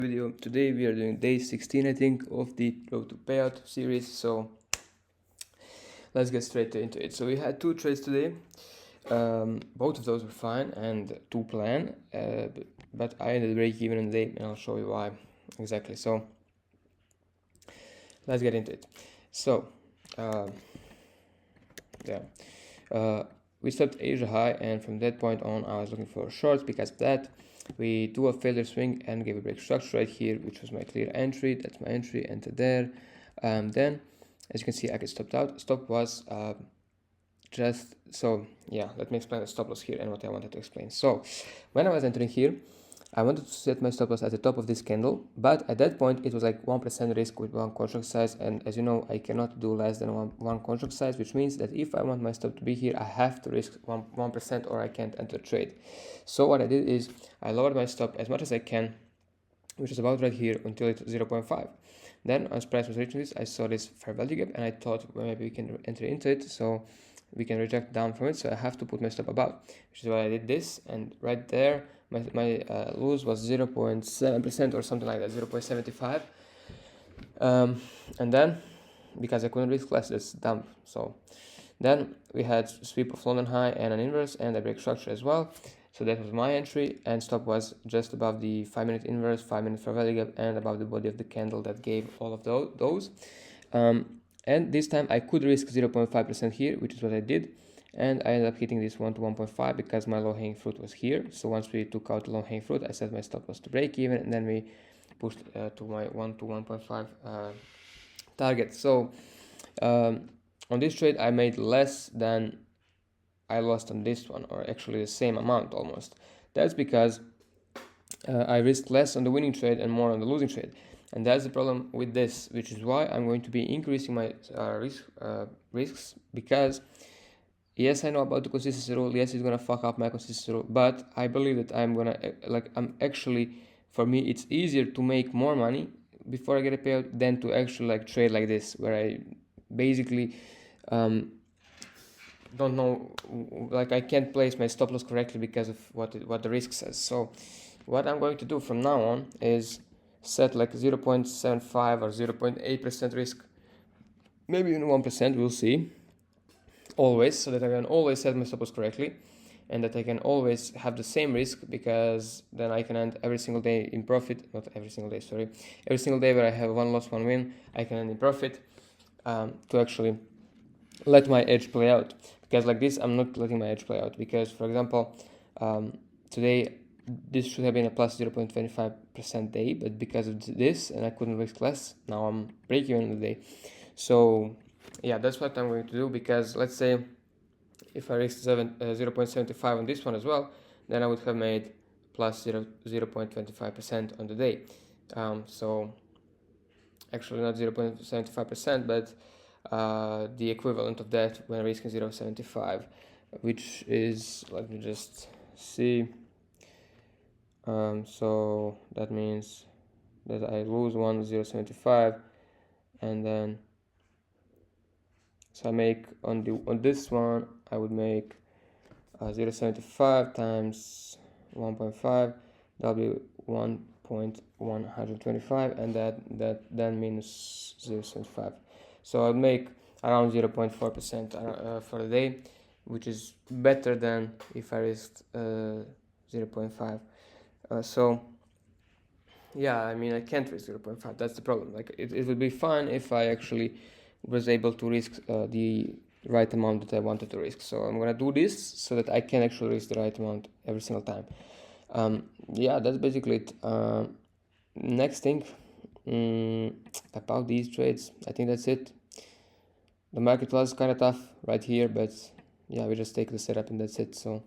Video. Today we are doing day 16, I think, of the To Payout series. So let's get straight into it. So we had 2 trades today. Both of those were fine and to plan, but I ended break even in the day, and I'll show you why exactly. So let's get into it. So we stopped Asia high, and from that point on I was looking for shorts. Because of that, we do a failure swing and gave a break structure right here, which was my clear entry. That's my entry, enter there. Then as you can see, I get stopped out. Stop was just so, yeah, let me explain the stop loss here and what I wanted to explain. So when I was entering here, I wanted to set my stop loss at the top of this candle, but at that point it was like 1% risk with one contract size, and as you know, I cannot do less than one contract size, which means that if I want my stop to be here, I have to risk 1% or I can't enter trade. So what I did is I lowered my stop as much as I can, which is about right here, until it's 0.5. Then as price was reaching this, I saw this fair value gap, and I thought, well, maybe we can enter into it, so we can reject down from it. So I have to put my stop above, which is why I did this. And right there, my lose was 0.7% or something like that, 0.75. And then, because I couldn't risk less, that's dump. So then we had sweep of London high and an inverse and a break structure as well. So that was my entry, and stop was just above the 5-minute inverse, 5-minute fair value gap, and above the body of the candle that gave all of those. And this time I could risk 0.5% here, which is what I did, and I ended up hitting this 1 to 1.5 because my low hanging fruit was here. So once we took out the low hanging fruit, I set my stop loss to break even, and then we pushed to my 1 to 1.5 target. So on this trade I made less than I lost on this one, or actually the same amount almost. That's because I risked less on the winning trade and more on the losing trade. And that's the problem with this, which is why I'm going to be increasing my risks, because yes, I know about the consistency rule. Yes, it's gonna fuck up my consistency rule, but I believe that I'm actually, for me, it's easier to make more money before I get a payout than to actually trade like this, where I basically don't know, I can't place my stop loss correctly because of what the risk says. So what I'm going to do from now on is set 0.75 or 0.8% risk, maybe even 1%, we'll see, always, so that I can always set my stop loss correctly, and that I can always have the same risk, because then I can end every single day in profit. Not every single day, sorry, every single day where I have one loss, one win, I can end in profit, to actually let my edge play out. Because like this, I'm not letting my edge play out, because for example, today this should have been a plus 0.25% day, but because of this and I couldn't risk less, now I'm break even in the day. So yeah, that's what I'm going to do, because let's say if I risked 0.75 on this one as well, then I would have made plus 0.25% on the day. So actually not 0.75%, but the equivalent of that when risking 0.75, which is, let me just see, so that means that I lose 0.75, and then so I make on this one I would make 0.75 times 1.5, that'll be 1.125, and that then means 0.75. So I'll make around 0.4% for the day, which is better than if I risked 0.5. So yeah, I mean, I can't risk 0.5. That's the problem. It would be fine if I actually was able to risk the right amount that I wanted to risk. So I'm gonna do this so that I can actually risk the right amount every single time. Yeah, that's basically it. Next thing about these trades, I think that's it. The market was kind of tough right here, but yeah, we just take the setup and that's it. So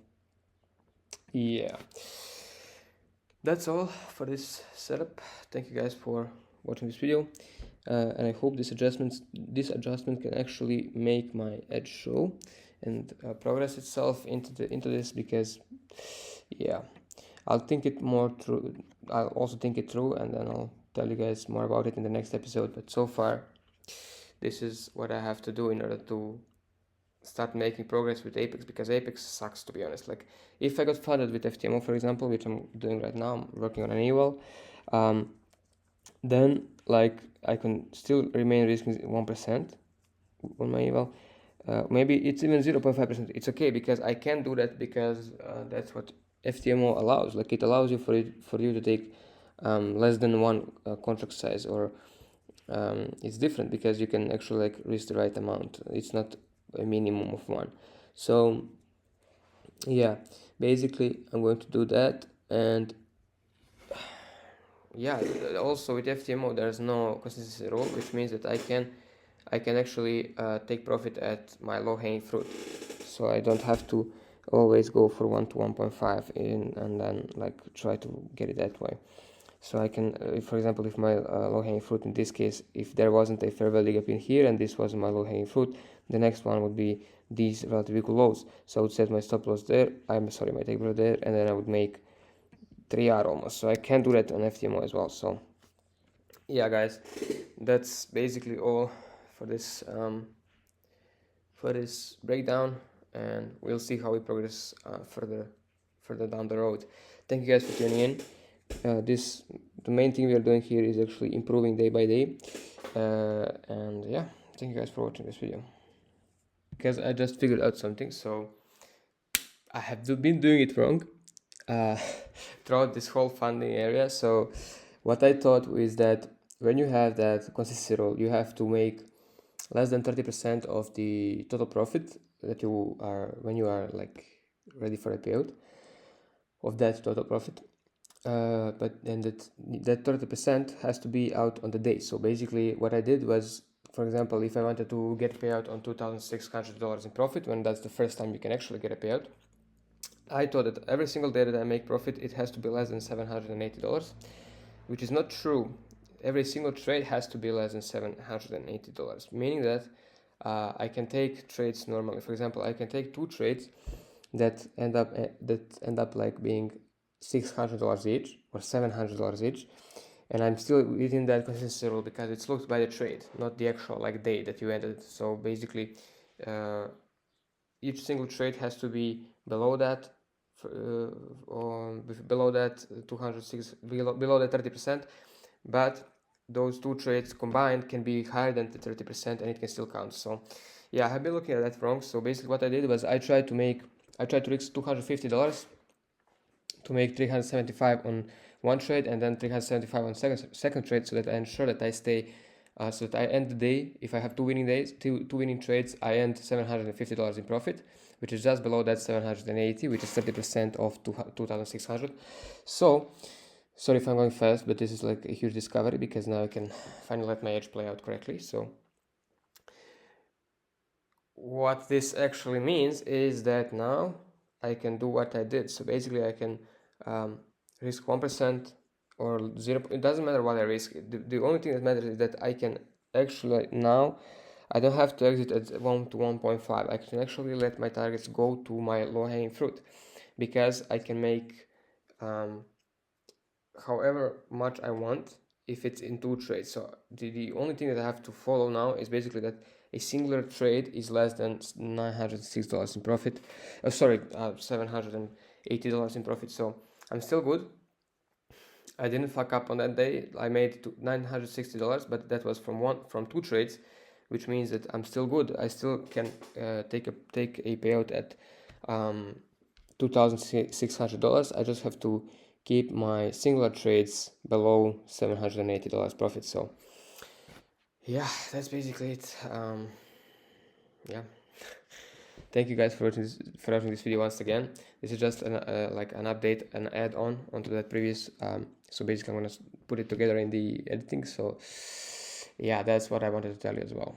yeah, that's all for this setup. Thank you guys for watching this video, and I hope this adjustment can actually make my edge show and progress itself into this, because yeah, I'll think it more through. I'll also think it through, and then I'll tell you guys more about it in the next episode. But so far, this is what I have to do in order to start making progress with Apex, because Apex sucks, to be honest. If I got funded with FTMO, for example, which I'm doing right now, I'm working on an eval, then like I can still remain risking 1% on my eval. Maybe it's even 0.5%. It's okay because I can do that because that's what FTMO allows. Like it allows you for you to take less than one contract size, or it's different because you can actually like risk the right amount. It's not a minimum of one. So yeah, basically I'm going to do that. And yeah, also with FTMO there's no consistency rule, which means that I can actually take profit at my low hanging fruit, so I don't have to always go for 1 to 1.5 in and then like try to get it that way. So I can, for example, if my low hanging fruit in this case, if there wasn't a fair value gap in here and this was my low hanging fruit, the next one would be these relatively cool lows. So I would set my stop loss there, I'm sorry, my take profit there, and then I would make 3R almost. So I can do that on FTMO as well. So yeah, guys, that's basically all for this breakdown, and we'll see how we progress further down the road. Thank you guys for tuning in. The main thing we are doing here is actually improving day by day, and yeah, thank you guys for watching this video. Because I just figured out something, so I have been doing it wrong throughout this whole funding area. So what I thought is that when you have that consistency rule, you have to make less than 30% of the total profit that you are when you are like ready for a payout of that total profit. But then that 30% has to be out on the day. So basically what I did was, for example, if I wanted to get payout on $2,600 in profit, when that's the first time you can actually get a payout, I thought that every single day that I make profit, it has to be less than $780, which is not true. Every single trade has to be less than $780, meaning that I can take trades normally. For example, I can take 2 trades that end up like being $600 each or $700 each, and I'm still within that consistency rule because it's looked by the trade, not the actual like day that you ended. So basically, each single trade has to be below that, below that 206, below the 30%, but those 2 trades combined can be higher than the 30% and it can still count. So yeah, I have been looking at that wrong. So basically what I did was I tried to risk $250 to make 375 on one trade and then 375 on second trade, so that I ensure that I stay so that I end the day, if I have 2 winning days, two winning trades, I end $750 in profit, which is just below that 780, which is 30% of 2,600. So sorry if I'm going fast, but this is like a huge discovery because now I can finally let my edge play out correctly. So what this actually means is that now I can do what I did. So basically I can risk 1% or 0. It doesn't matter what I risk. The only thing that matters is that I can actually now, I don't have to exit at 1 to 1.5. I can actually let my targets go to my low hanging fruit, because I can make however much I want if it's in 2 trades. So the only thing that I have to follow now is basically that a singular trade is less than $906 in profit. $780 in profit. So I'm still good. I didn't fuck up on that day. I made $960, but that was from 2 trades, which means that I'm still good. I still can take a payout at $2,600. I just have to keep my singular trades below $780 profit. So yeah, that's basically it. Yeah. Thank you guys for watching this video once again. This is just like an update, an add-on onto that previous. So basically I'm gonna put it together in the editing. So yeah, that's what I wanted to tell you as well.